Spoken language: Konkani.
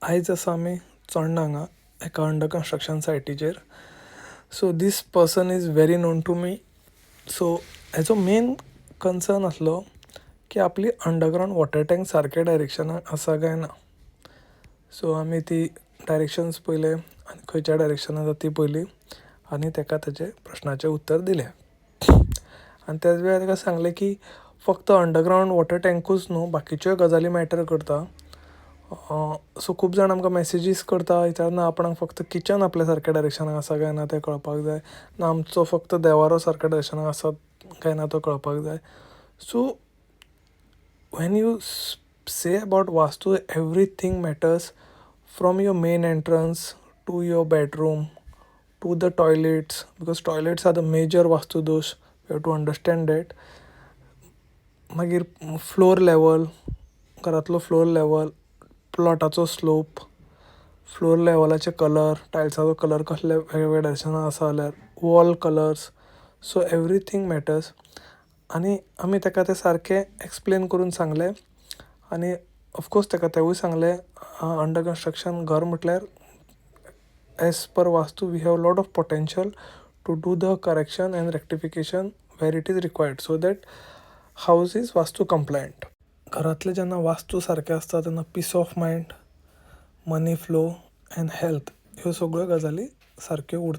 आयज आसा आमी चोडणा हांगा एका अंडर कन्स्ट्रक्शन सायटीचेर. So this person is very known to me. So हेजो मेन कन्सर्न आसलो की आपली अंडरग्रावंड वॉटर टँक सारक्या डायरेक्शनाक आसा काय ना. सो आमी ती डायरेक्शन्स पळयले आनी खंयच्या डायरेक्शनान आसा ती पळयली आनी ताका ताचे प्रस्नाचें उत्तर दिलें. आनी त्याच वेळार ताका सांगलें की फक्त अंडरग्रावंड वॉटर टँकूच न्हू, बाकीच्योय गजाली मॅटर करता. सो खूब जाण आमकां मॅसेजीस करता विचारना आपणाक फक्त किचन आपल्या सारक्या डायरेक्शनाक आसा काय ना तें कळपाक जाय ना, आमचो फक्त देवारो सारक्या डायरेक्शनाक आसा काय ना तो कळपाक जाय. सो when you say about Vastu, everything matters from your main entrance to your bedroom to the toilets, because toilets are the major Vastu dosh. You have to understand that. मागीर फ्लोर लेवल, घरांतलो फ्लोर लेवल, प्लॉटाचो स्लोप, फ्लोर लेवलाचे कलर, टायल्साचो कलर कसले वेगवेगळ्या डायरेक्शनान आसा जाल्यार वॉल कलर्स. सो एवरीथींग मॅटर्स. आनी आमी ताका तें सारकें एक्सप्लेन करून सांगलें आनी ऑफकोर्स ताका तेंवूय सांगलें अंडर कन्स्ट्रक्शन घर म्हटल्यार as per vastu we have lot of potential to do the correction and rectification where it is required so that house is vastu compliant. घरांतलें जेन्ना वास्तू सारकें आसता तेन्ना peace of mind, money flow and health ह्यो सगळ्यो गजाली सारक्यो उरता.